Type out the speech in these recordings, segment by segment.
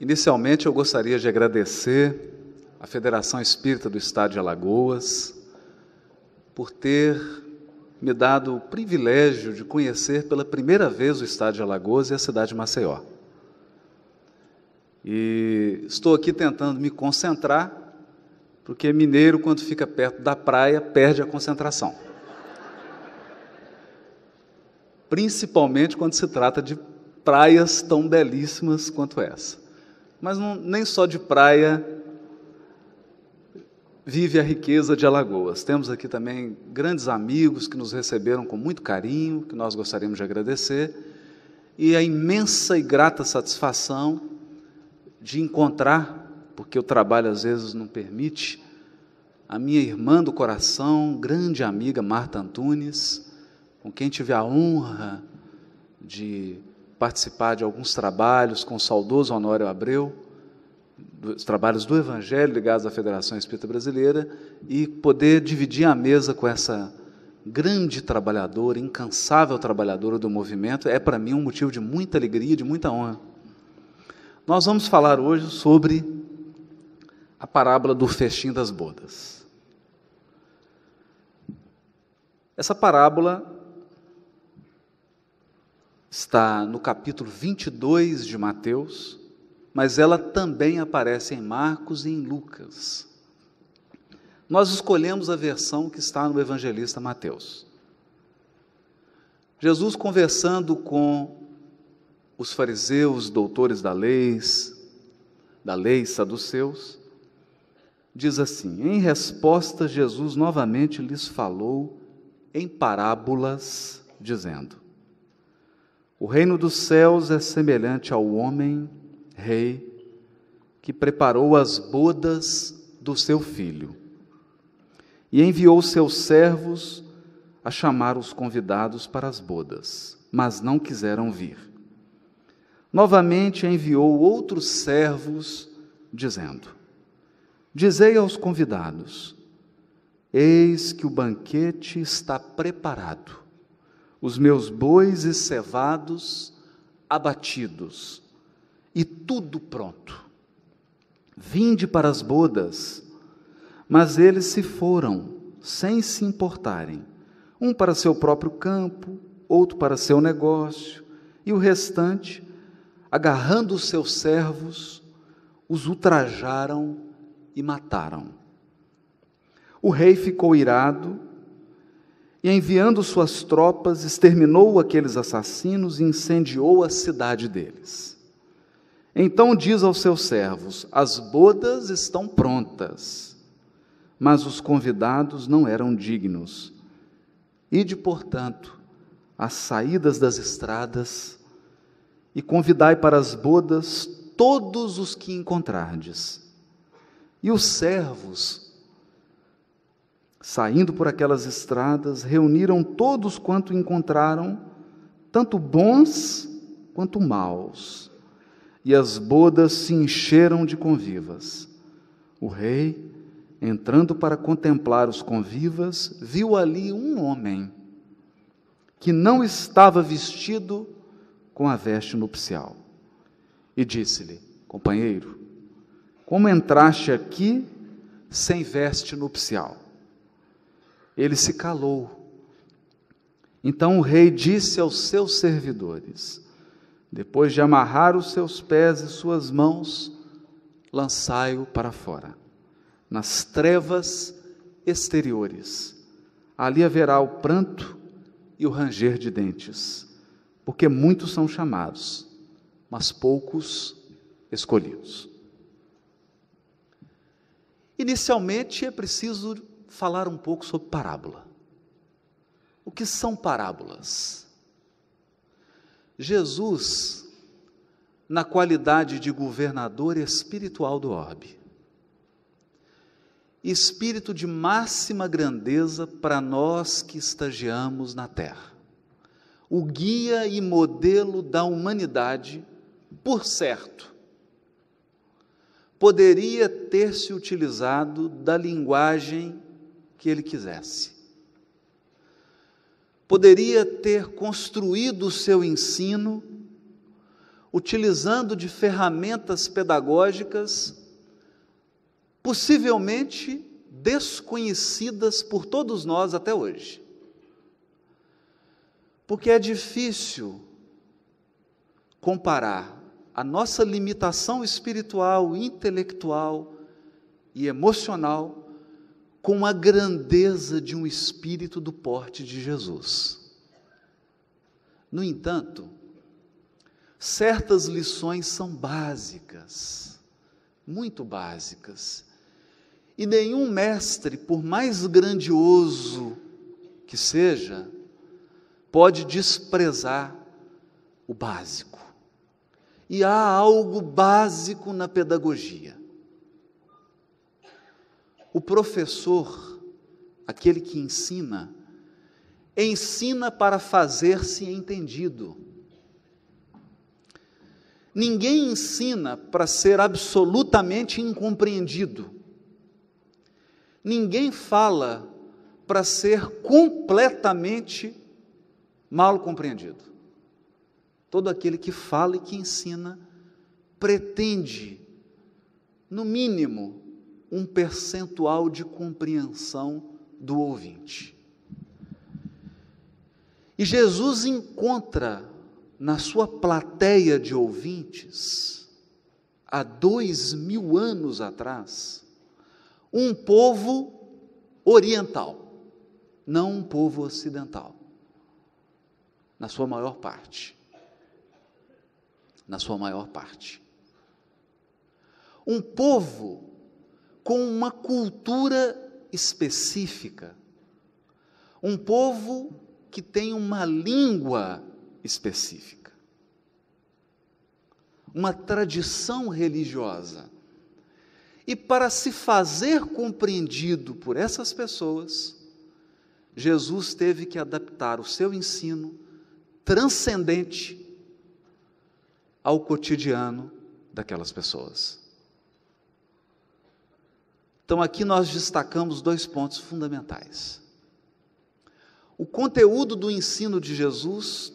Inicialmente, eu gostaria de agradecer à Federação Espírita do Estado de Alagoas por ter me dado o privilégio de conhecer pela primeira vez o Estado de Alagoas e a cidade de Maceió. E estou aqui tentando me concentrar, porque mineiro, quando fica perto da praia, perde a concentração. Principalmente quando se trata de praias tão belíssimas quanto essa. Mas nem só de praia vive a riqueza de Alagoas. Temos aqui também grandes amigos que nos receberam com muito carinho, que nós gostaríamos de agradecer, e a imensa e grata satisfação de encontrar, porque o trabalho às vezes não permite, a minha irmã do coração, grande amiga Marta Antunes, com quem tive a honra de participar de alguns trabalhos com o saudoso Honório Abreu, os trabalhos do Evangelho ligados à Federação Espírita Brasileira, e poder dividir a mesa com essa grande trabalhadora, incansável trabalhadora do movimento, é para mim um motivo de muita alegria, de muita honra. Nós vamos falar hoje sobre a parábola do festim das bodas. Essa parábola está no capítulo 22 de Mateus, mas ela também aparece em Marcos e em Lucas. Nós escolhemos a versão que está no evangelista Mateus. Jesus, conversando com os fariseus, doutores da lei, saduceus, diz assim: em resposta, Jesus novamente lhes falou em parábolas, dizendo: o reino dos céus é semelhante ao homem rei que preparou as bodas do seu filho e enviou seus servos a chamar os convidados para as bodas, mas não quiseram vir. Novamente enviou outros servos, dizendo: dizei aos convidados: eis que o banquete está preparado, os meus bois e cevados abatidos, e tudo pronto. Vinde para as bodas. Mas eles se foram, sem se importarem, um para seu próprio campo, outro para seu negócio, e o restante, agarrando os seus servos, os ultrajaram e mataram. O rei ficou irado, e enviando suas tropas, exterminou aqueles assassinos e incendiou a cidade deles. Então diz aos seus servos: as bodas estão prontas, mas os convidados não eram dignos. Ide, portanto, às saídas das estradas, e convidai para as bodas todos os que encontrardes. E os servos, saindo por aquelas estradas, reuniram todos quanto encontraram, tanto bons quanto maus, e as bodas se encheram de convivas. O rei, entrando para contemplar os convivas, viu ali um homem que não estava vestido com a veste nupcial, e disse-lhe: companheiro, como entraste aqui sem veste nupcial? Ele se calou. Então o rei disse aos seus servidores: depois de amarrar os seus pés e suas mãos, lançai-o para fora, nas trevas exteriores. Ali haverá o pranto e o ranger de dentes, porque muitos são chamados, mas poucos escolhidos. Inicialmente é preciso falar um pouco sobre parábola. O que são parábolas? Jesus, na qualidade de governador espiritual do orbe, espírito de máxima grandeza para nós que estagiamos na terra, o guia e modelo da humanidade, por certo, poderia ter se utilizado da linguagem que ele quisesse. Poderia ter construído o seu ensino utilizando de ferramentas pedagógicas, possivelmente desconhecidas por todos nós até hoje. Porque é difícil comparar a nossa limitação espiritual, intelectual e emocional com a grandeza de um espírito do porte de Jesus. No entanto, certas lições são básicas, muito básicas, e nenhum mestre, por mais grandioso que seja, pode desprezar o básico. E há algo básico na pedagogia. O professor, aquele que ensina para fazer-se entendido. Ninguém ensina para ser absolutamente incompreendido. Ninguém fala para ser completamente mal compreendido. Todo aquele que fala e que ensina pretende, no mínimo, um percentual de compreensão do ouvinte. E Jesus encontra na sua plateia de ouvintes, há 2000 anos atrás, um povo oriental, não um povo ocidental, na sua maior parte. Na sua maior parte. Um povo com uma cultura específica, um povo que tem uma língua específica, uma tradição religiosa. E para se fazer compreendido por essas pessoas, Jesus teve que adaptar o seu ensino transcendente ao cotidiano daquelas pessoas. Então aqui nós destacamos 2 pontos fundamentais. O conteúdo do ensino de Jesus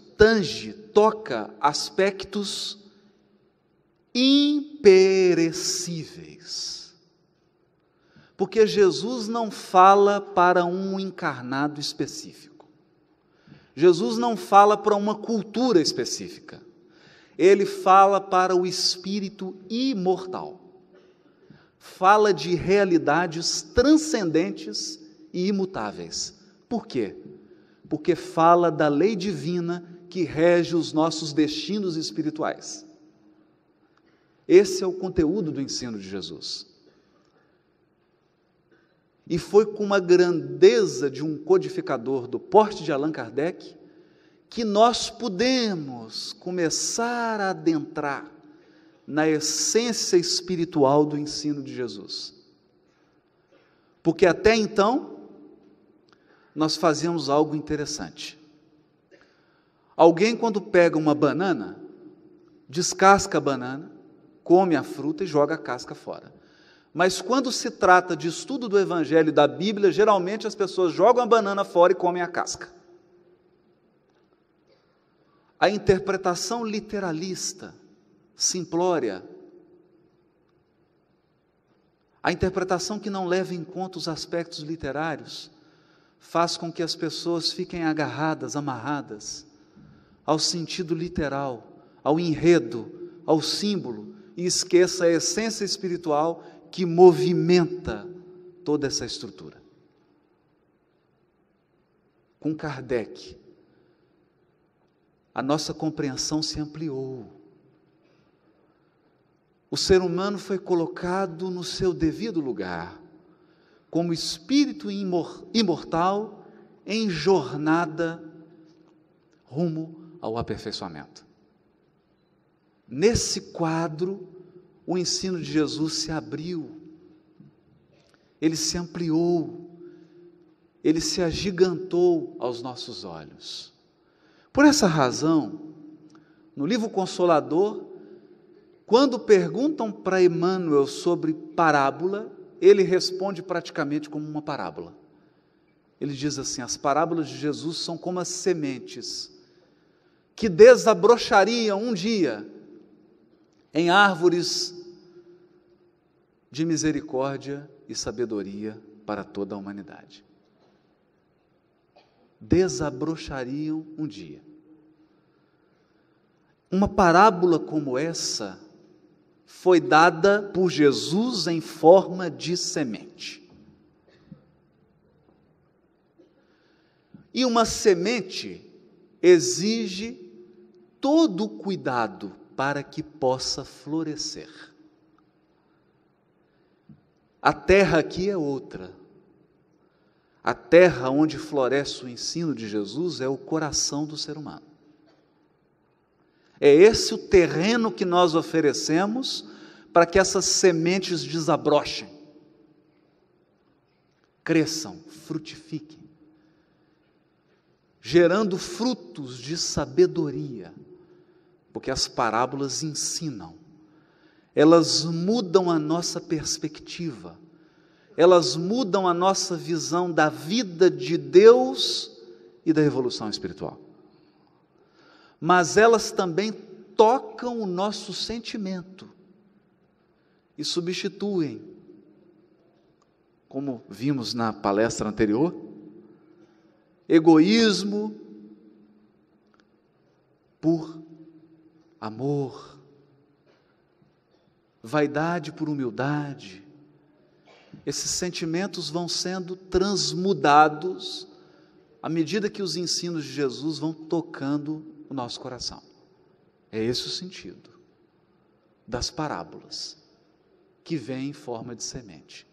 toca aspectos imperecíveis. Porque Jesus não fala para um encarnado específico. Jesus não fala para uma cultura específica. Ele fala para o espírito imortal. Fala de realidades transcendentes e imutáveis. Por quê? Porque fala da lei divina que rege os nossos destinos espirituais. Esse é o conteúdo do ensino de Jesus. E foi com a grandeza de um codificador do porte de Allan Kardec que nós pudemos começar a adentrar na essência espiritual do ensino de Jesus. Porque até então, nós fazíamos algo interessante. Alguém, quando pega uma banana, descasca a banana, come a fruta e joga a casca fora. Mas quando se trata de estudo do Evangelho e da Bíblia, geralmente as pessoas jogam a banana fora e comem a casca. A interpretação literalista, simplória, a interpretação que não leva em conta os aspectos literários, faz com que as pessoas fiquem agarradas, amarradas ao sentido literal, ao enredo, ao símbolo, e esqueça a essência espiritual que movimenta toda essa estrutura. Com Kardec, a nossa compreensão se ampliou. O ser humano foi colocado no seu devido lugar, como espírito imortal em jornada rumo ao aperfeiçoamento. Nesse quadro, o ensino de Jesus se abriu, ele se ampliou, ele se agigantou aos nossos olhos. Por essa razão, no livro Consolador, quando perguntam para Emmanuel sobre parábola, ele responde praticamente como uma parábola. Ele diz assim: as parábolas de Jesus são como as sementes que desabrochariam um dia em árvores de misericórdia e sabedoria para toda a humanidade. Desabrochariam um dia. Uma parábola como essa foi dada por Jesus em forma de semente. E uma semente exige todo o cuidado para que possa florescer. A terra aqui é outra. A terra onde floresce o ensino de Jesus é o coração do ser humano. É esse o terreno que nós oferecemos para que essas sementes desabrochem, cresçam, frutifiquem, gerando frutos de sabedoria, porque as parábolas ensinam, elas mudam a nossa perspectiva, elas mudam a nossa visão da vida de Deus e da evolução espiritual. Mas elas também tocam o nosso sentimento e substituem, como vimos na palestra anterior, egoísmo por amor, vaidade por humildade. Esses sentimentos vão sendo transmudados à medida que os ensinos de Jesus vão tocando o nosso coração. É esse o sentido das parábolas, que vêm em forma de semente.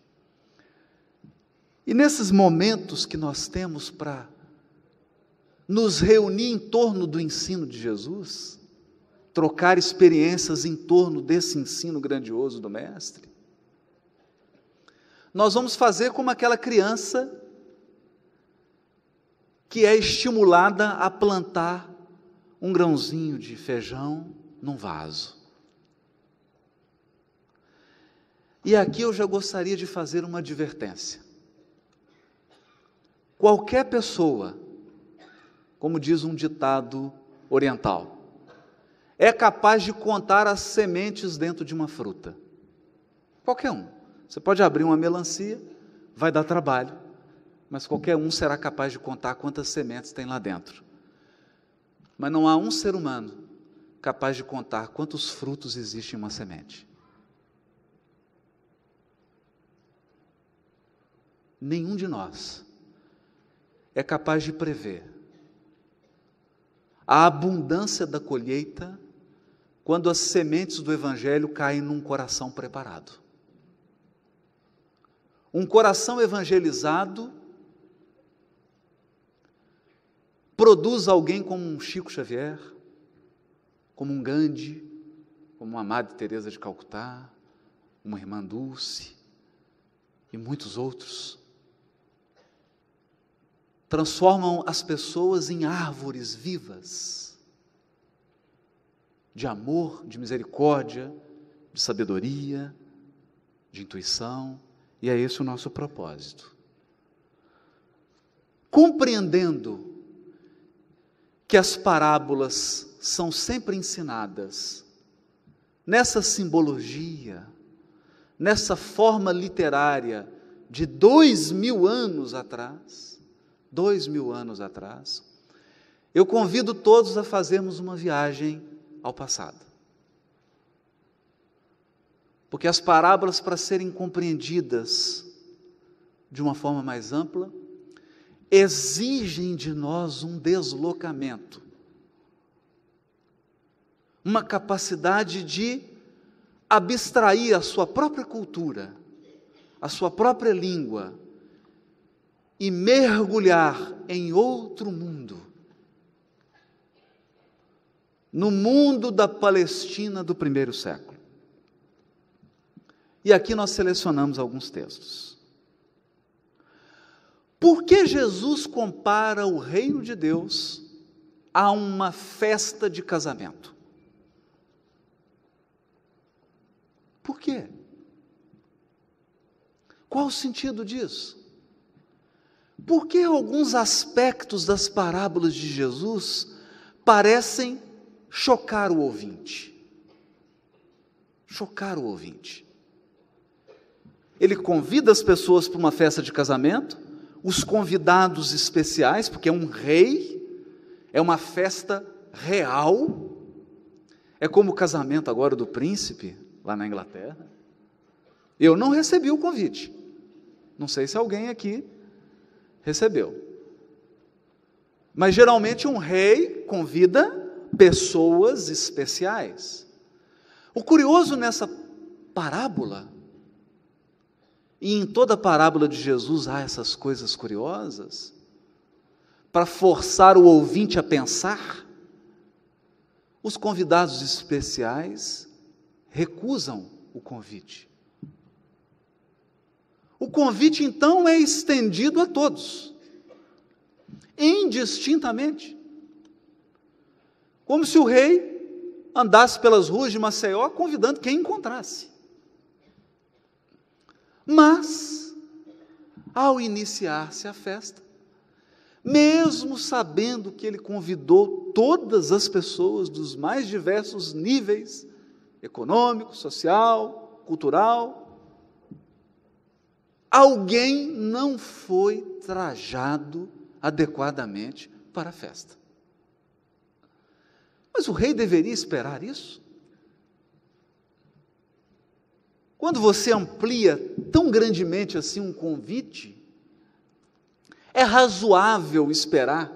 E nesses momentos que nós temos para nos reunir em torno do ensino de Jesus, trocar experiências em torno desse ensino grandioso do Mestre, nós vamos fazer como aquela criança que é estimulada a plantar um grãozinho de feijão num vaso. E aqui eu já gostaria de fazer uma advertência. Qualquer pessoa, como diz um ditado oriental, é capaz de contar as sementes dentro de uma fruta. Qualquer um. Você pode abrir uma melancia, vai dar trabalho, mas qualquer um será capaz de contar quantas sementes tem lá dentro. Mas não há um ser humano capaz de contar quantos frutos existem em uma semente. Nenhum de nós é capaz de prever a abundância da colheita quando as sementes do Evangelho caem num coração preparado. Um coração evangelizado produz alguém como um Chico Xavier, como um Gandhi, como uma Madre Teresa de Calcutá, uma Irmã Dulce e muitos outros. Transformam as pessoas em árvores vivas, de amor, de misericórdia, de sabedoria, de intuição, e é esse o nosso propósito. Compreendendo que as parábolas são sempre ensinadas nessa simbologia, nessa forma literária de 2000 anos atrás, 2000 anos atrás, eu convido todos a fazermos uma viagem ao passado. Porque as parábolas, para serem compreendidas de uma forma mais ampla, exigem de nós um deslocamento, uma capacidade de abstrair a sua própria cultura, a sua própria língua, e mergulhar em outro mundo, no mundo da Palestina do primeiro século. E aqui nós selecionamos alguns textos. Por que Jesus compara o reino de Deus a uma festa de casamento? Por quê? Qual o sentido disso? Por que alguns aspectos das parábolas de Jesus parecem chocar o ouvinte? chocar o ouvinte. Ele convida as pessoas para uma festa de casamento, os convidados especiais, porque é um rei, é uma festa real, é como o casamento agora do príncipe, lá na Inglaterra. Eu não recebi o convite, não sei se alguém aqui recebeu, mas geralmente um rei convida pessoas especiais. O curioso nessa parábola, e em toda a parábola de Jesus há essas coisas curiosas, para forçar o ouvinte a pensar, os convidados especiais recusam o convite. O convite então é estendido a todos, indistintamente, como se o rei andasse pelas ruas de Maceió convidando quem encontrasse. Mas, ao iniciar-se a festa, mesmo sabendo que ele convidou todas as pessoas dos mais diversos níveis, econômico, social, cultural, alguém não foi trajado adequadamente para a festa. Mas o rei deveria esperar isso? Quando você amplia tão grandemente assim um convite, é razoável esperar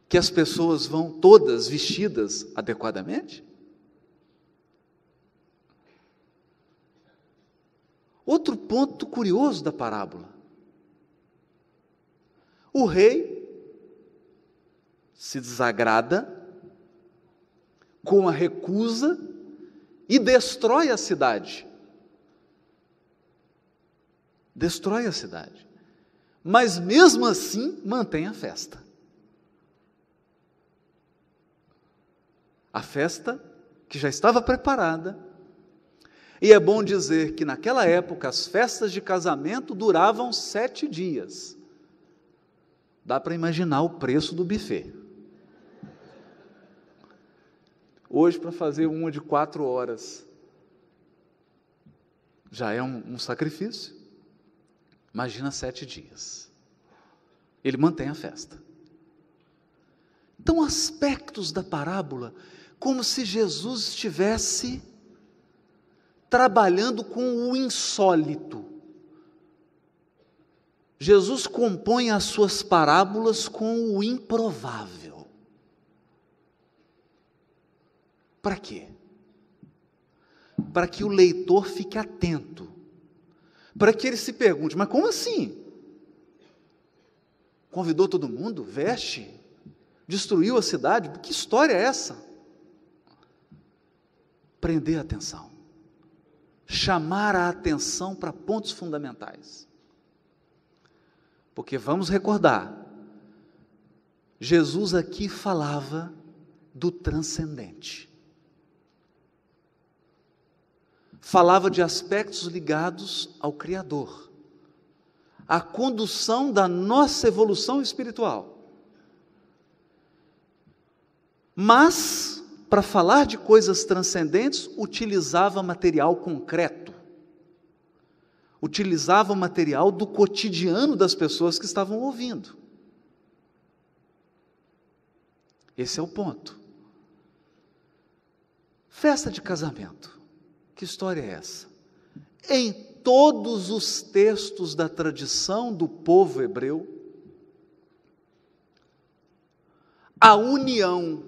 que as pessoas vão todas vestidas adequadamente? Outro ponto curioso da parábola: o rei se desagrada com a recusa e destrói a cidade. Destrói a cidade. Mas mesmo assim mantém a festa. A festa que já estava preparada. E é bom dizer que naquela época as festas de casamento duravam 7 dias. Dá para imaginar o preço do buffet. Hoje, para fazer uma de 4 horas, já é um sacrifício. Imagina 7 dias. Ele mantém a festa. Então, aspectos da parábola, como se Jesus estivesse trabalhando com o insólito. Jesus compõe as suas parábolas com o improvável. Para quê? Para que o leitor fique atento, para que ele se pergunte: mas como assim? Convidou todo mundo? Veste? Destruiu a cidade? Que história é essa? Prender a atenção, chamar a atenção para pontos fundamentais. Porque vamos recordar, Jesus aqui falava do transcendente. Falava de aspectos ligados ao Criador, à condução da nossa evolução espiritual. Mas, para falar de coisas transcendentes, utilizava material concreto, utilizava o material do cotidiano das pessoas que estavam ouvindo. Esse é o ponto. Festa de casamento. Que história é essa? Em todos os textos da tradição do povo hebreu, a união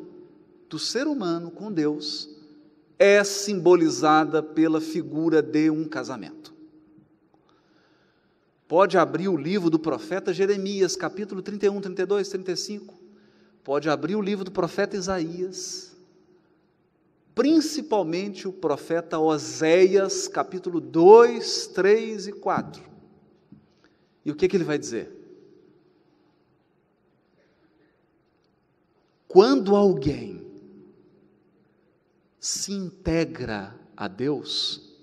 do ser humano com Deus é simbolizada pela figura de um casamento. Pode abrir o livro do profeta Jeremias, capítulo 31, 32, 35. Pode abrir o livro do profeta Isaías, principalmente o profeta Oséias, capítulo 2, 3 e 4. E o que ele vai dizer? Quando alguém se integra a Deus,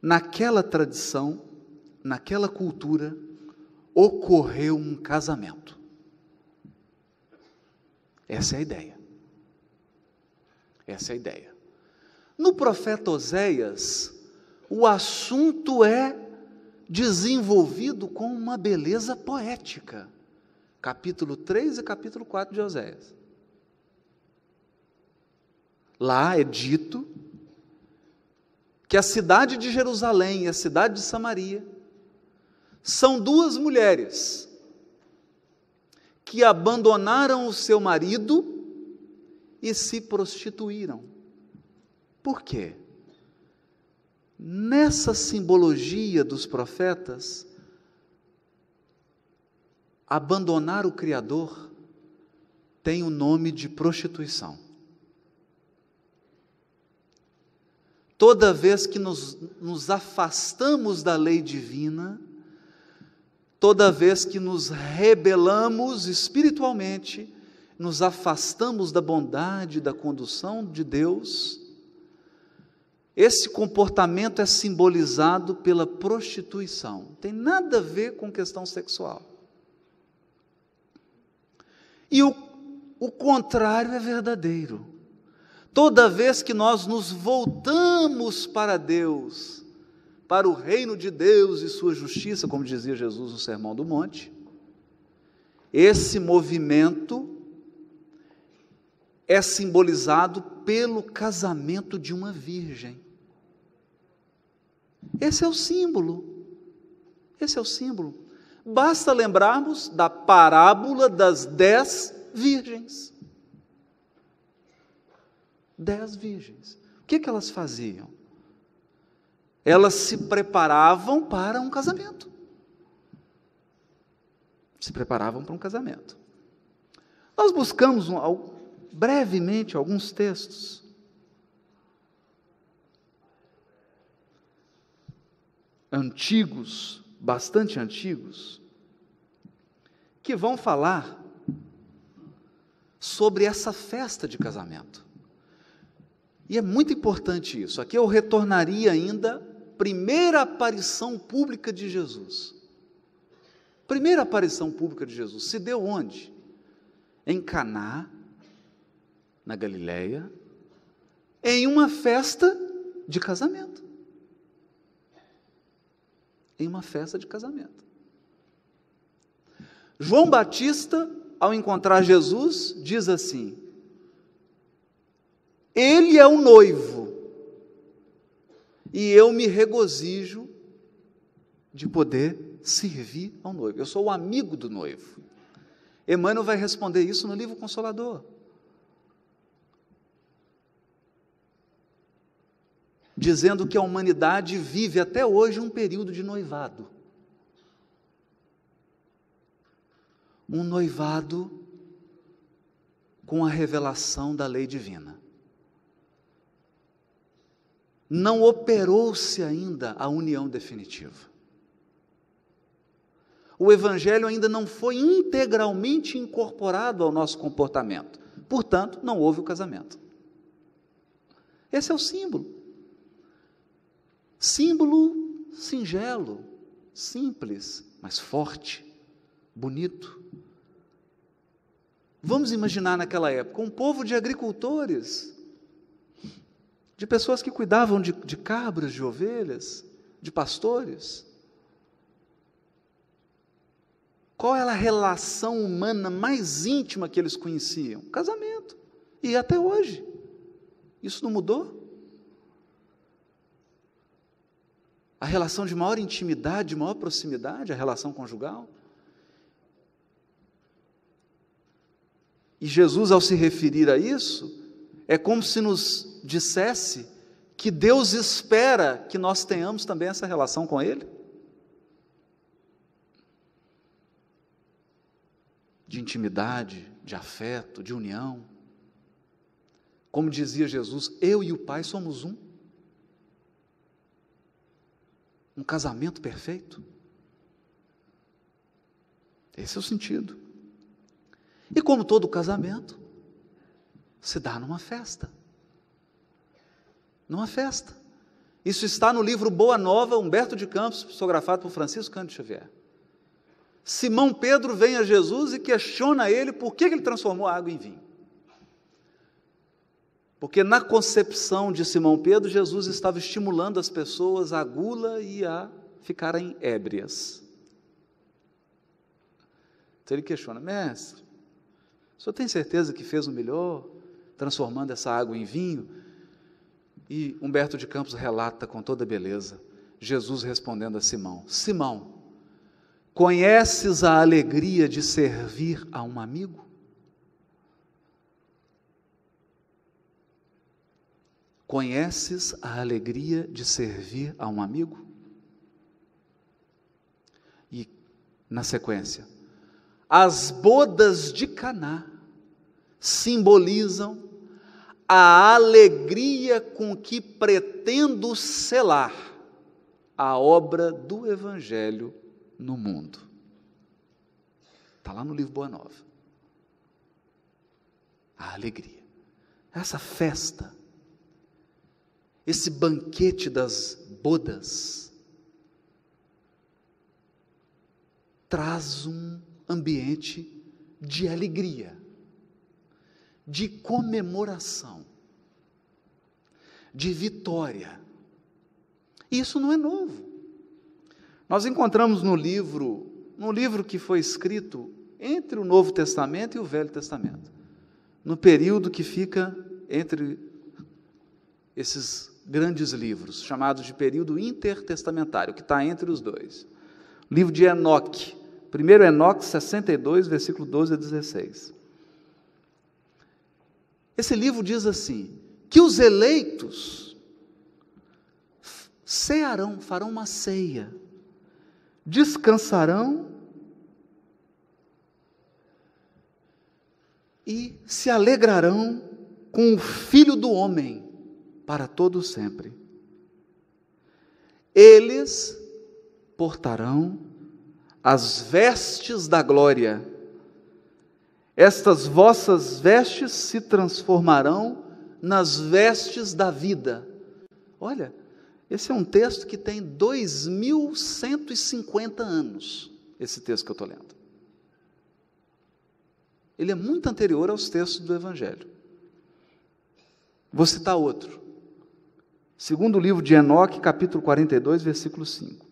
naquela tradição, naquela cultura, ocorreu um casamento. Essa é a ideia. Essa é a ideia. No profeta Oséias, o assunto é desenvolvido com uma beleza poética. Capítulo 3 e capítulo 4 de Oséias. Lá é dito que a cidade de Jerusalém e a cidade de Samaria são duas mulheres que abandonaram o seu marido e se prostituíram. Por quê? Nessa simbologia dos profetas, abandonar o Criador tem o nome de prostituição. Toda vez que nos afastamos da lei divina, toda vez que nos rebelamos espiritualmente, nos afastamos da bondade, da condução de Deus, esse comportamento é simbolizado pela prostituição. Não tem nada a ver com questão sexual. E o contrário é verdadeiro. Toda vez que nós nos voltamos para Deus, para o reino de Deus e sua justiça, como dizia Jesus no Sermão do Monte, esse movimento é simbolizado pelo casamento de uma virgem. Esse é o símbolo. Esse é o símbolo. Basta lembrarmos da parábola das 10 virgens. 10 virgens. O que elas faziam? Elas se preparavam para um casamento. Se preparavam para um casamento. Nós buscamos brevemente alguns textos. Antigos, bastante antigos, que vão falar sobre essa festa de casamento. E é muito importante isso. Aqui eu retornaria ainda à primeira aparição pública de Jesus. Primeira aparição pública de Jesus se deu onde? Em Caná, na Galileia, em uma festa de casamento. Em uma festa de casamento. João Batista, ao encontrar Jesus, diz assim: Ele é o noivo, e eu me regozijo de poder servir ao noivo. Eu sou o amigo do noivo. Emmanuel vai responder isso no livro Consolador. Dizendo que a humanidade vive até hoje um período de noivado. Um noivado com a revelação da lei divina. Não operou-se ainda a união definitiva. O Evangelho ainda não foi integralmente incorporado ao nosso comportamento. Portanto, não houve o casamento. Esse é o símbolo. Símbolo singelo, simples, mas forte, bonito. Vamos imaginar naquela época um povo de agricultores, de pessoas que cuidavam de cabras, de ovelhas, de pastores. Qual era a relação humana mais íntima que eles conheciam? Casamento. E até hoje. Isso não mudou? A relação de maior intimidade, de maior proximidade, a relação conjugal. E Jesus, ao se referir a isso, é como se nos dissesse que Deus espera que nós tenhamos também essa relação com Ele. De intimidade, de afeto, de união. Como dizia Jesus, eu e o Pai somos um. Um casamento perfeito. Esse é o sentido. E como todo casamento, se dá numa festa. Numa festa. Isso está no livro Boa Nova, Humberto de Campos, psicografado por Francisco Cândido Xavier. Simão Pedro vem a Jesus e questiona ele por que ele transformou a água em vinho. Porque na concepção de Simão Pedro, Jesus estava estimulando as pessoas à gula e a ficarem ébrias. Então ele questiona: mestre, o senhor tem certeza que fez o melhor, transformando essa água em vinho? E Humberto de Campos relata com toda beleza, Jesus respondendo a Simão: Simão, conheces a alegria de servir a um amigo? Conheces a alegria de servir a um amigo? E, na sequência, as bodas de Caná simbolizam a alegria com que pretendo selar a obra do Evangelho no mundo. Está lá no livro Boa Nova. A alegria. Essa festa, esse banquete das bodas, traz um ambiente de alegria, de comemoração, de vitória. Isso não é novo. Nós encontramos num livro que foi escrito entre o Novo Testamento e o Velho Testamento, no período que fica entre esses grandes livros, chamados de período intertestamentário, que está entre os dois. O livro de Enoque, 1 Enoque 62, versículo 12 a 16. Esse livro diz assim, que os eleitos cearão, farão uma ceia, descansarão e se alegrarão com o Filho do Homem para todo sempre. Eles portarão as vestes da glória. Estas vossas vestes se transformarão nas vestes da vida. Olha, esse é um texto que tem 2150 anos, esse texto que eu estou lendo. Ele é muito anterior aos textos do Evangelho. Vou citar outro. Segundo o livro de Enoque, capítulo 42, versículo 5.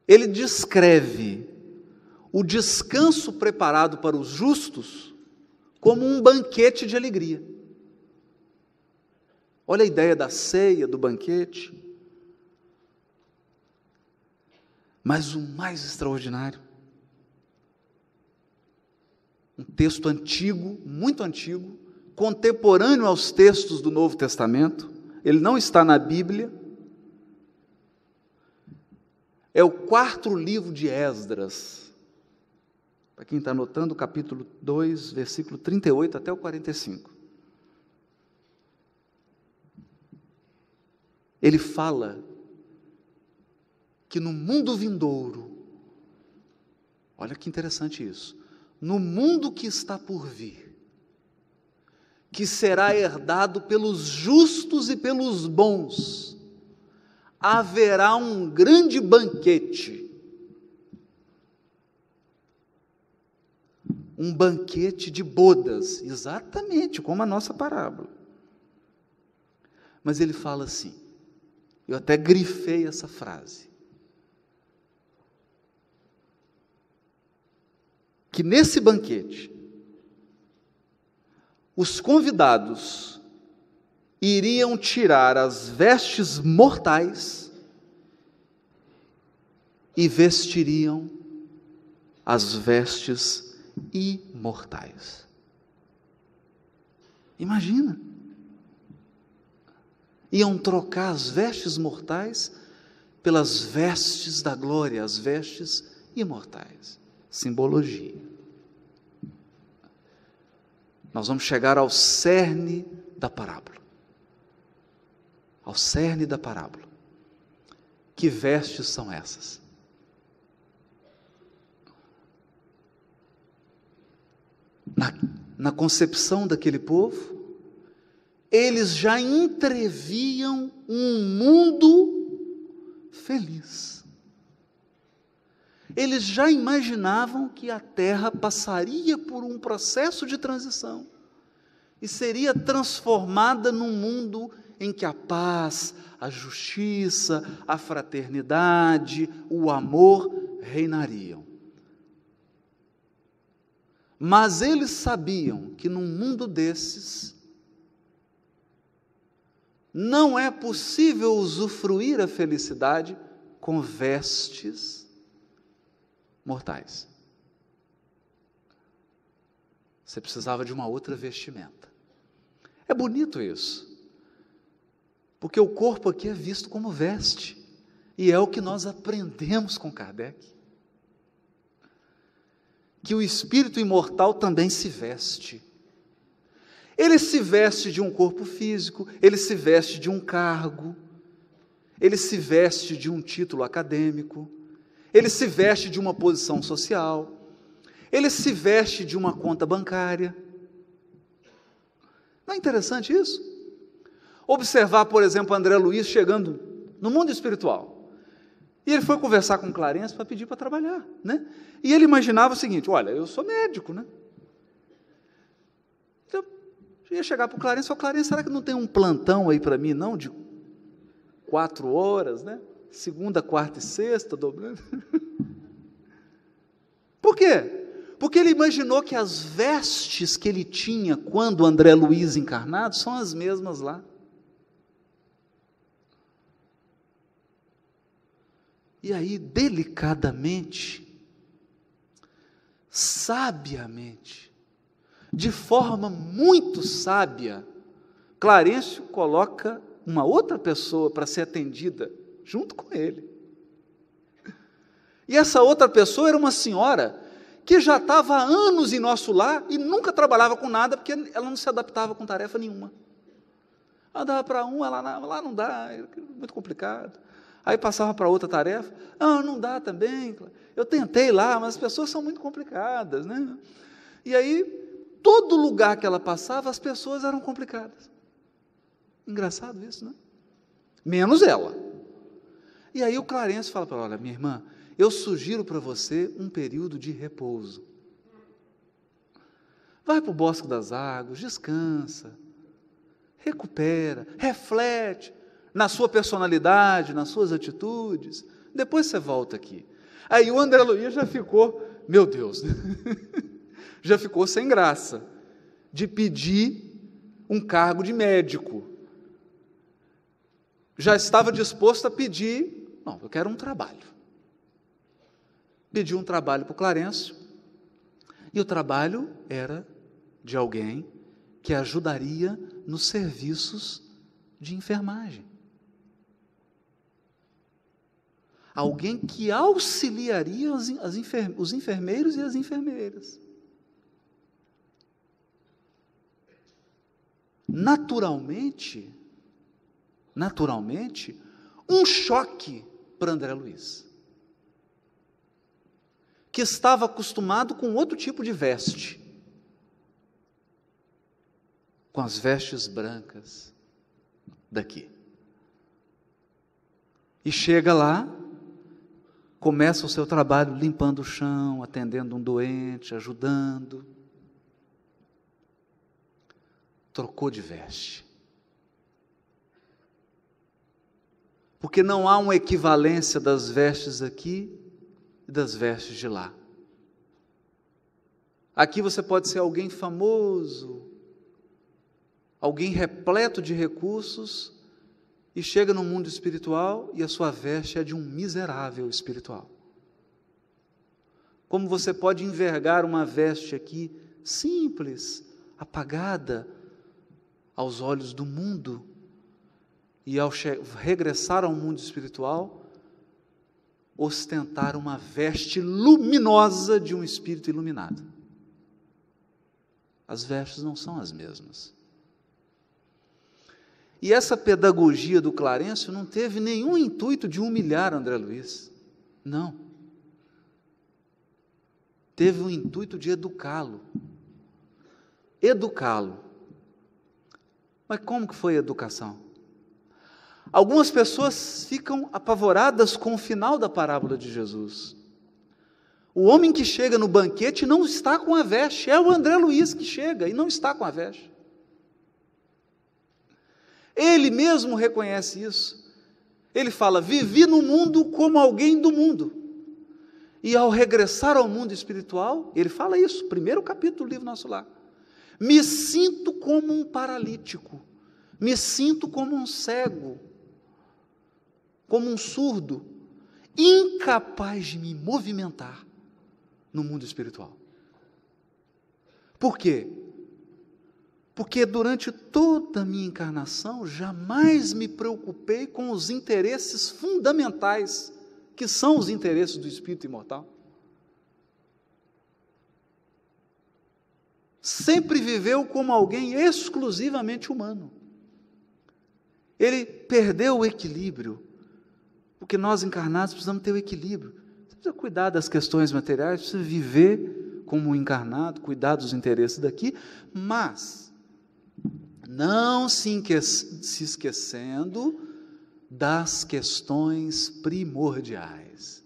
Ele descreve o descanso preparado para os justos como um banquete de alegria. Olha a ideia da ceia, do banquete. Mas o mais extraordinário, um texto antigo, muito antigo, contemporâneo aos textos do Novo Testamento, ele não está na Bíblia, é o 4º livro de Esdras, para quem está anotando, capítulo 2, versículo 38 até o 45. Ele fala que no mundo vindouro, olha que interessante isso, no mundo que está por vir, que será herdado pelos justos e pelos bons, haverá um grande banquete, um banquete de bodas, exatamente como a nossa parábola. Mas ele fala assim, eu até grifei essa frase, que nesse banquete, os convidados iriam tirar as vestes mortais e vestiriam as vestes imortais. Imagina, iam trocar as vestes mortais pelas vestes da glória, as vestes imortais. Simbologia. Nós vamos chegar ao cerne da parábola. Ao cerne da parábola. Que vestes são essas? Na concepção daquele povo, eles já entreviam um mundo feliz. Eles já imaginavam que a terra passaria por um processo de transição e seria transformada num mundo em que a paz, a justiça, a fraternidade, o amor reinariam. Mas eles sabiam que num mundo desses, não é possível usufruir a felicidade com vestes mortais. Você precisava de uma outra vestimenta. É bonito isso, porque o corpo aqui é visto como veste, e é o que nós aprendemos com Kardec, que o espírito imortal também se veste. Ele se veste de um corpo físico, ele se veste de um cargo, ele se veste de um título acadêmico, ele se veste de uma posição social, ele se veste de uma conta bancária. Não é interessante isso? Observar, por exemplo, André Luiz chegando no mundo espiritual. E ele foi conversar com Clarence para pedir para trabalhar, né? E ele imaginava o seguinte: olha, eu sou médico, né? Então, eu ia chegar para o Clarence e falar: Clarence, será que não tem um plantão aí para mim, não? De 4 horas, né? Segunda, quarta e sexta, dobrando. Por quê? Porque ele imaginou que as vestes que ele tinha quando André Luiz encarnado são as mesmas lá. E aí, delicadamente, sabiamente, de forma muito sábia, Clarencio coloca uma outra pessoa para ser atendida junto com ele. E essa outra pessoa era uma senhora que já estava há anos em nosso lar e nunca trabalhava com nada, porque ela não se adaptava com tarefa nenhuma. Ela dava para um, ela lá não dá, é muito complicado. Aí passava para outra tarefa, não dá também, eu tentei lá, mas as pessoas são muito complicadas, né? E aí, todo lugar que ela passava, as pessoas eram complicadas. Engraçado isso, né? Menos ela. E aí o Clarence fala para ela: olha, minha irmã, eu sugiro para você um período de repouso. Vai para o Bosque das Águas, descansa, recupera, reflete na sua personalidade, nas suas atitudes, depois você volta aqui. Aí o André Luiz já ficou, meu Deus, já ficou sem graça de pedir um cargo de médico. Já estava disposto a pedir, não, eu quero um trabalho. Pediu um trabalho para o Clarencio, e o trabalho era de alguém que ajudaria nos serviços de enfermagem. Alguém que auxiliaria os enfermeiros e as enfermeiras. Naturalmente, um choque para André Luiz, que estava acostumado com outro tipo de veste, com as vestes brancas daqui. E chega lá, começa o seu trabalho limpando o chão, atendendo um doente, ajudando. Trocou de veste. Porque não há uma equivalência das vestes aqui e das vestes de lá. Aqui você pode ser alguém famoso, alguém repleto de recursos, e chega no mundo espiritual e a sua veste é de um miserável espiritual. Como você pode envergar uma veste aqui simples, apagada aos olhos do mundo, e ao regressar ao mundo espiritual, ostentar uma veste luminosa de um espírito iluminado. As vestes não são as mesmas. E essa pedagogia do Clarencio não teve nenhum intuito de humilhar André Luiz. Não. Teve o intuito de educá-lo. Educá-lo. Mas como que foi a educação? Algumas pessoas ficam apavoradas com o final da parábola de Jesus. O homem que chega no banquete não está com a veste, é o André Luiz que chega e não está com a veste. Ele mesmo reconhece isso. Ele fala: vivi no mundo como alguém do mundo. E ao regressar ao mundo espiritual, ele fala isso, primeiro capítulo do livro Nosso Lar. Me sinto como um paralítico, me sinto como um cego, como um surdo, incapaz de me movimentar no mundo espiritual. Por quê? Porque durante toda a minha encarnação, jamais me preocupei com os interesses fundamentais, que são os interesses do espírito imortal. Sempre viveu como alguém exclusivamente humano. Ele perdeu o equilíbrio, porque nós encarnados precisamos ter o equilíbrio. Você precisa cuidar das questões materiais, precisa viver como um encarnado, cuidar dos interesses daqui, mas não se esquecendo das questões primordiais,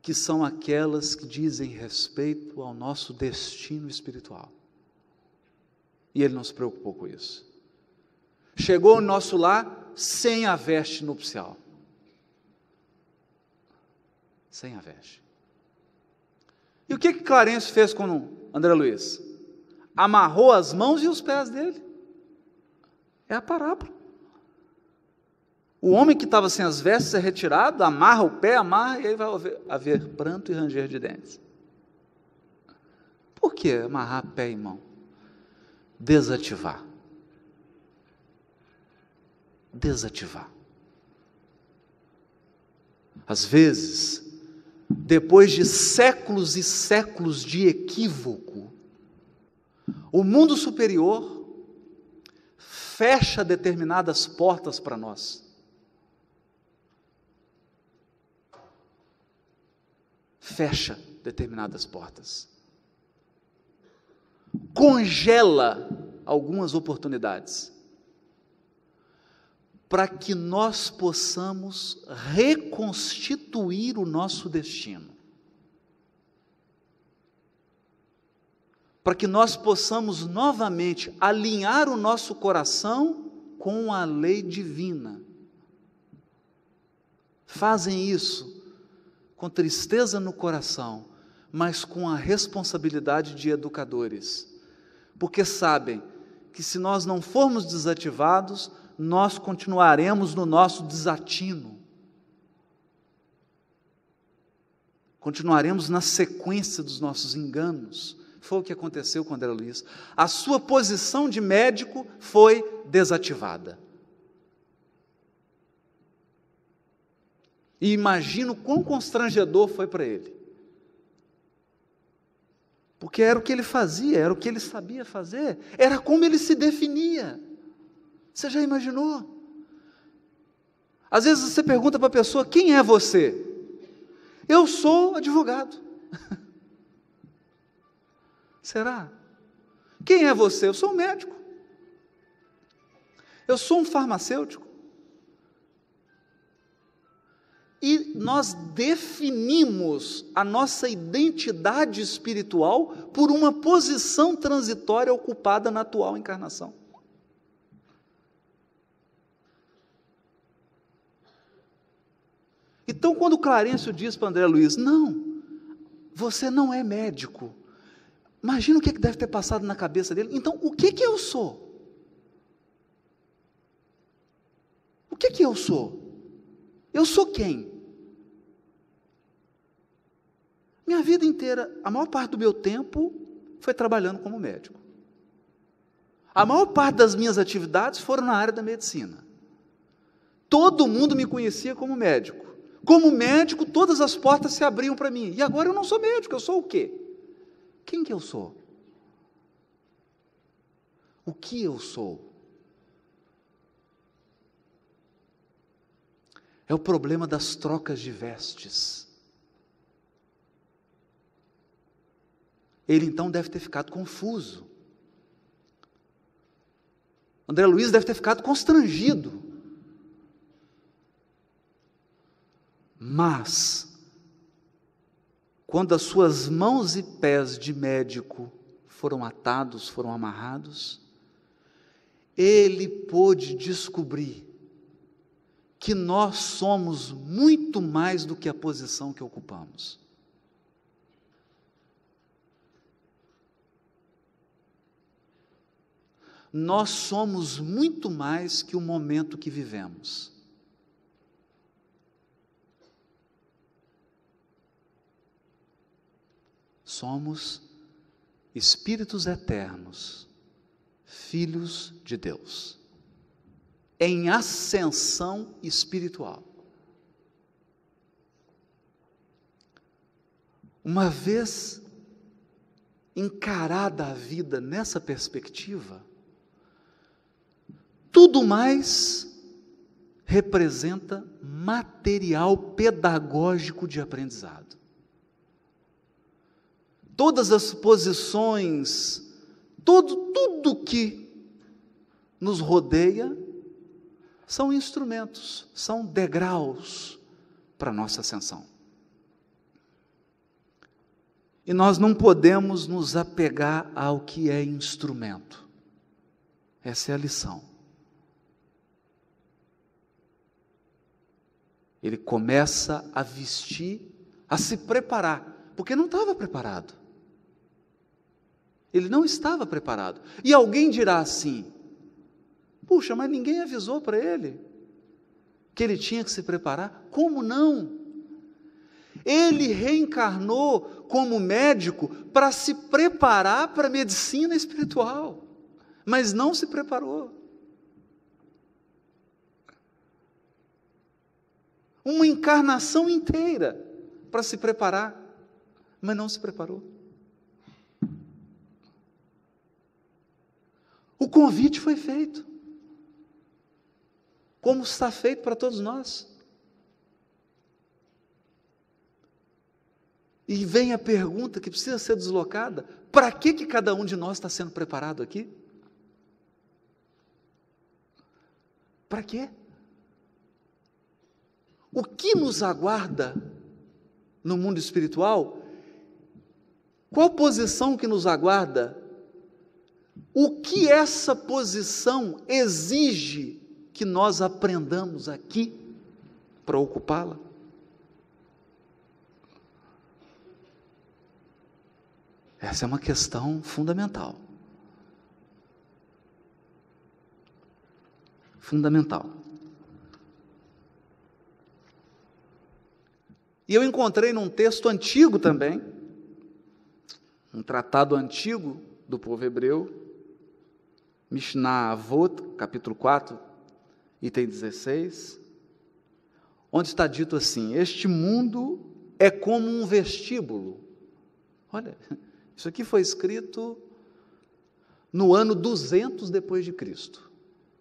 que são aquelas que dizem respeito ao nosso destino espiritual. E ele não se preocupou com isso. Chegou ao nosso lar sem a veste nupcial. Sem a veste. E o que Clarencio fez com André Luiz? Amarrou as mãos e os pés dele. É a parábola. O homem que estava sem as vestes é retirado, amarra o pé, amarra, e aí vai haver pranto e ranger de dentes. Por que amarrar pé e mão? Desativar. Desativar. Às vezes, depois de séculos e séculos de equívoco, o mundo superior fecha determinadas portas para nós. Fecha determinadas portas. Congela algumas oportunidades, para que nós possamos reconstituir o nosso destino. Para que nós possamos novamente alinhar o nosso coração com a lei divina. Fazem isso com tristeza no coração, mas com a responsabilidade de educadores, porque sabem que se nós não formos desativados, nós continuaremos no nosso desatino, continuaremos na sequência dos nossos enganos. Foi o que aconteceu com André Luiz. A sua posição de médico foi desativada. E imagino quão constrangedor foi para ele. Porque era o que ele fazia, era o que ele sabia fazer, era como ele se definia. Você já imaginou? Às vezes você pergunta para a pessoa: quem é você? Eu sou advogado. Será? Quem é você? Eu sou um médico. Eu sou um farmacêutico. E nós definimos a nossa identidade espiritual por uma posição transitória ocupada na atual encarnação. Então, quando Clarencio diz para André Luiz: não, você não é médico. Imagina o que deve ter passado na cabeça dele. Então, o que eu sou? O que eu sou? Eu sou quem? Minha vida inteira, a maior parte do meu tempo foi trabalhando como médico. A maior parte das minhas atividades foram na área da medicina. Todo mundo me conhecia como médico. Como médico, todas as portas se abriam para mim. E agora eu não sou médico, eu sou o quê? Quem que eu sou? O que eu sou? É o problema das trocas de vestes. Ele então deve ter ficado confuso. André Luiz deve ter ficado constrangido. Mas, quando as suas mãos e pés de médico foram atados, foram amarrados, ele pôde descobrir que nós somos muito mais do que a posição que ocupamos. Nós somos muito mais que o momento que vivemos. Somos espíritos eternos, filhos de Deus, em ascensão espiritual. Uma vez encarada a vida nessa perspectiva, tudo mais representa material pedagógico de aprendizado. Todas as posições, tudo que nos rodeia, são instrumentos, são degraus para a nossa ascensão. E nós não podemos nos apegar ao que é instrumento. Essa é a lição. Ele começa a vestir, a se preparar, porque não estava preparado. Ele não estava preparado. E alguém dirá assim: puxa, mas ninguém avisou para ele que ele tinha que se preparar. Como não? Ele reencarnou como médico para se preparar para a medicina espiritual, mas não se preparou. Uma encarnação inteira para se preparar, mas não se preparou. O convite foi feito, como está feito para todos nós. E vem a pergunta que precisa ser deslocada: para que cada um de nós está sendo preparado aqui? Para quê? O que nos aguarda no mundo espiritual? Qual posição que nos aguarda? O que essa posição exige que nós aprendamos aqui para ocupá-la? Essa é uma questão fundamental. Fundamental. E eu encontrei num texto antigo também, um tratado antigo do povo hebreu, Mishnah Avot, capítulo 4, item 16, onde está dito assim: este mundo é como um vestíbulo. Olha, isso aqui foi escrito no ano 200 depois de Cristo,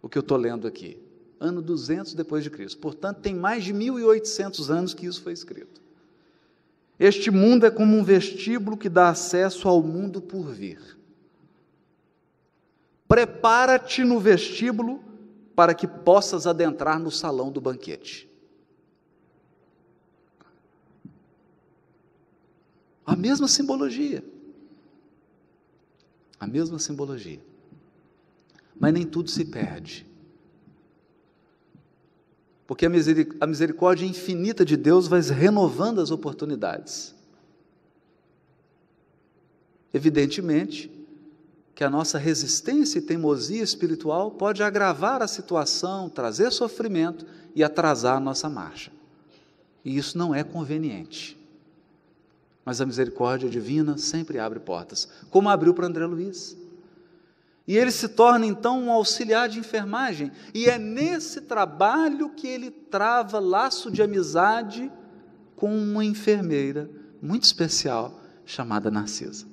o que eu estou lendo aqui. Ano 200 depois de Cristo. Portanto, tem mais de 1800 anos que isso foi escrito. Este mundo é como um vestíbulo que dá acesso ao mundo por vir. Prepara-te no vestíbulo para que possas adentrar no salão do banquete. A mesma simbologia. A mesma simbologia. Mas nem tudo se perde. Porque a misericórdia infinita de Deus vai renovando as oportunidades. Evidentemente que a nossa resistência e teimosia espiritual pode agravar a situação, trazer sofrimento e atrasar a nossa marcha. E isso não é conveniente. Mas a misericórdia divina sempre abre portas, como abriu para André Luiz. E ele se torna então um auxiliar de enfermagem, e é nesse trabalho que ele trava laço de amizade com uma enfermeira muito especial, chamada Narcisa.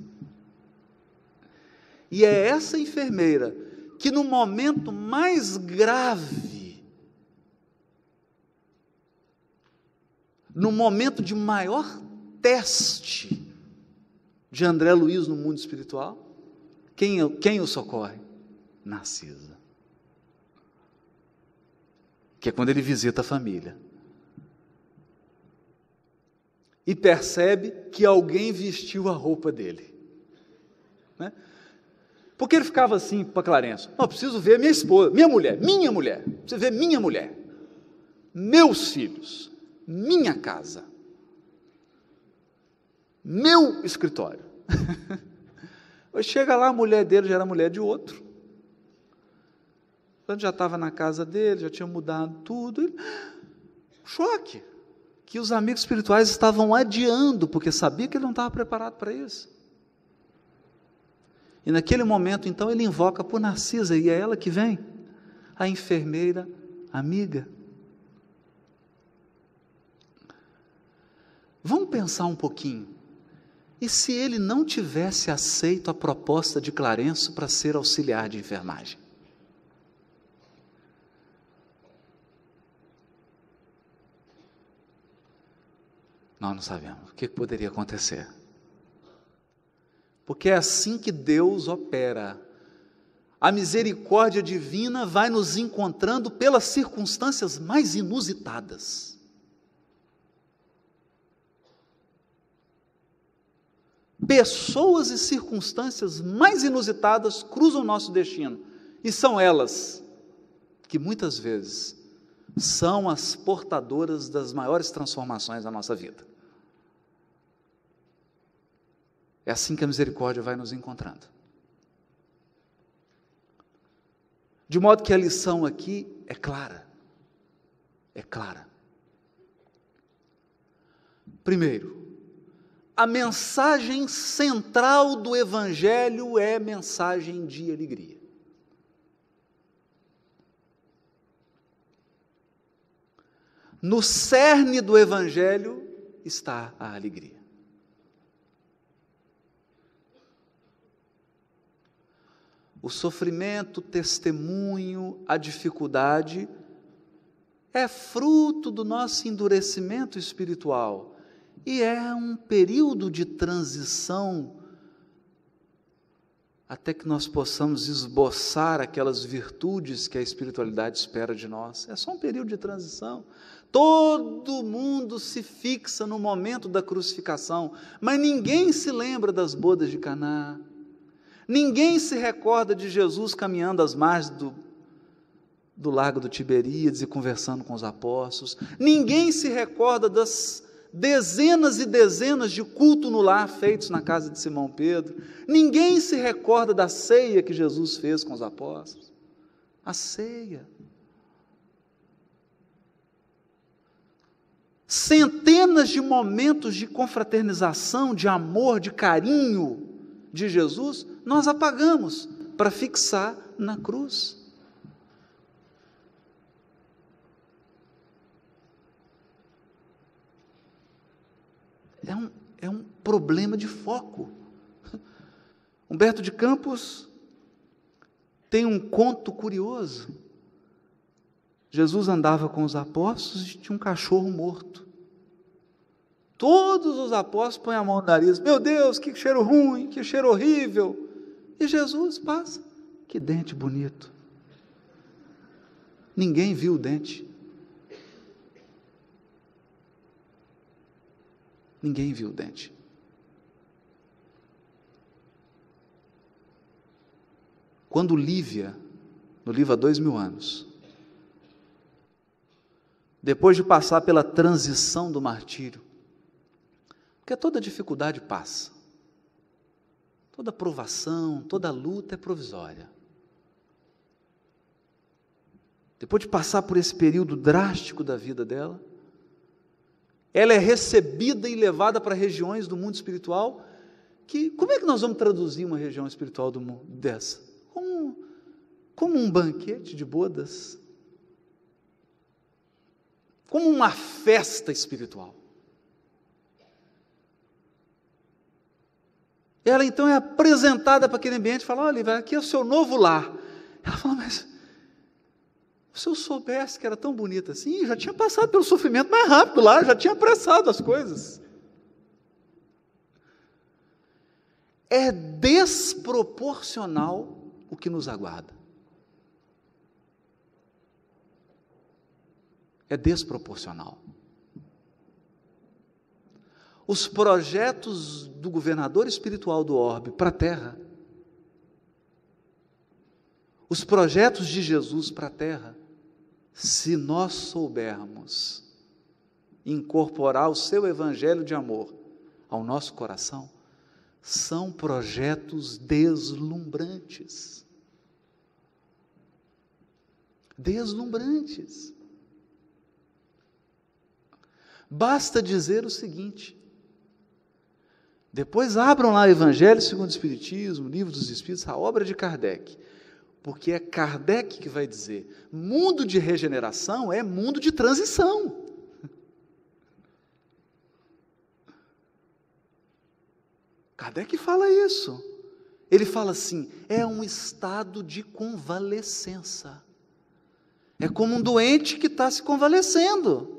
E é essa enfermeira que no momento mais grave, no momento de maior teste de André Luiz no mundo espiritual, quem o socorre? Narcisa. Que é quando ele visita a família. E percebe que alguém vestiu a roupa dele. Né? Porque ele ficava assim para Clarence: não, preciso ver minha esposa, minha mulher, preciso ver minha mulher, meus filhos, minha casa, meu escritório. Chega lá, a mulher dele já era mulher de outro. Quando já estava na casa dele, já tinha mudado tudo. Choque, que os amigos espirituais estavam adiando, porque sabia que ele não estava preparado para isso. E naquele momento, então, ele invoca por Narcisa, e é ela que vem, a enfermeira amiga. Vamos pensar um pouquinho. E se ele não tivesse aceito a proposta de Clarenço para ser auxiliar de enfermagem? Nós não sabemos o que poderia acontecer. Porque é assim que Deus opera. A misericórdia divina vai nos encontrando pelas circunstâncias mais inusitadas. Pessoas e circunstâncias mais inusitadas cruzam o nosso destino, e são elas que muitas vezes são as portadoras das maiores transformações da nossa vida. É assim que a misericórdia vai nos encontrando. De modo que a lição aqui é clara. É clara. Primeiro, a mensagem central do Evangelho é mensagem de alegria. No cerne do Evangelho está a alegria. O sofrimento, o testemunho, a dificuldade é fruto do nosso endurecimento espiritual e é um período de transição até que nós possamos esboçar aquelas virtudes que a espiritualidade espera de nós. É só um período de transição. Todo mundo se fixa no momento da crucificação, mas ninguém se lembra das bodas de Caná. Ninguém se recorda de Jesus caminhando às margens do lago do Tiberíades e conversando com os apóstolos. Ninguém se recorda das dezenas e dezenas de culto no lar feitos na casa de Simão Pedro. Ninguém se recorda da ceia que Jesus fez com os apóstolos. A ceia. Centenas de momentos de confraternização, de amor, de carinho de Jesus, nós apagamos para fixar na cruz. É um problema de foco. Humberto de Campos tem um conto curioso. Jesus andava com os apóstolos e tinha um cachorro morto. Todos os apóstolos põem a mão no nariz: meu Deus, que cheiro ruim, que cheiro horrível. E Jesus passa: que dente bonito. Ninguém viu o dente. Ninguém viu o dente. Quando Lívia, no livro Há 2000 anos, depois de passar pela transição do martírio, porque toda dificuldade passa, toda provação, toda luta é provisória. Depois de passar por esse período drástico da vida dela, ela é recebida e levada para regiões do mundo espiritual que, como é que nós vamos traduzir uma região espiritual do mundo dessa? Como um banquete de bodas, como uma festa espiritual. Ela então é apresentada para aquele ambiente e fala: olha, aqui é o seu novo lar. Ela fala: mas se eu soubesse que era tão bonita assim, já tinha passado pelo sofrimento mais rápido lá, já tinha apressado as coisas. É desproporcional o que nos aguarda. É desproporcional. Os projetos do governador espiritual do orbe para a terra os projetos de Jesus para a terra, se nós soubermos incorporar o seu evangelho de amor ao nosso coração, são projetos deslumbrantes. Deslumbrantes. Basta dizer o seguinte, depois abram lá o Evangelho segundo o Espiritismo, o Livro dos Espíritos, a obra de Kardec, porque é Kardec que vai dizer, mundo de regeneração é mundo de transição. Kardec fala isso, ele fala assim, é um estado de convalescença, é como um doente que está se convalescendo.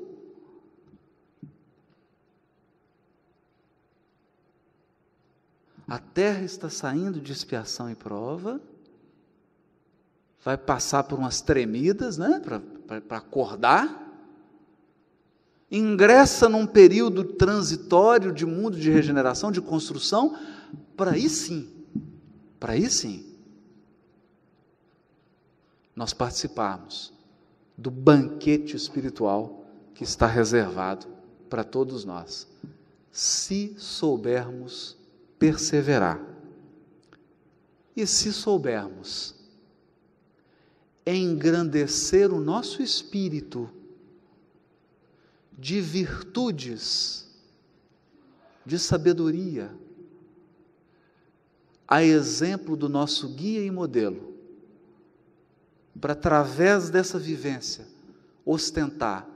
A terra está saindo de expiação e prova, vai passar por umas tremidas, né, para acordar, ingressa num período transitório de mundo de regeneração, de construção, para aí sim, nós participarmos do banquete espiritual que está reservado para todos nós, se soubermos perseverar, e se soubermos engrandecer o nosso espírito de virtudes, de sabedoria, a exemplo do nosso guia e modelo, para através dessa vivência ostentar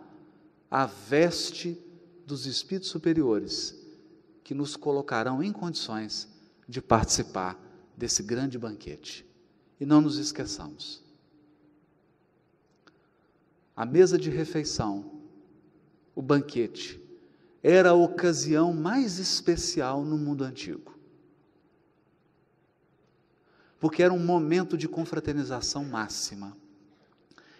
a veste dos espíritos superiores, que nos colocarão em condições de participar desse grande banquete. E não nos esqueçamos, a mesa de refeição, o banquete, era a ocasião mais especial no mundo antigo, porque era um momento de confraternização máxima.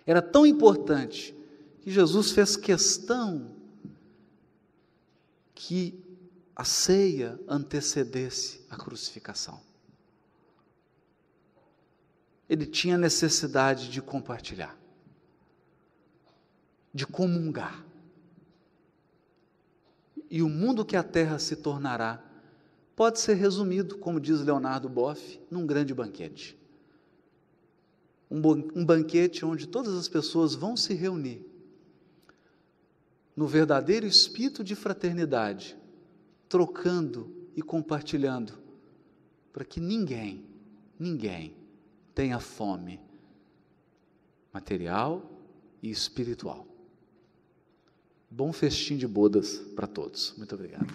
Era tão importante que Jesus fez questão que a ceia antecedesse a crucificação. Ele tinha necessidade de compartilhar, de comungar. E o mundo que a terra se tornará pode ser resumido, como diz Leonardo Boff, num grande banquete. Um banquete onde todas as pessoas vão se reunir no verdadeiro espírito de fraternidade, trocando e compartilhando, para que ninguém tenha fome material e espiritual. Bom festim de bodas para todos. Muito obrigado.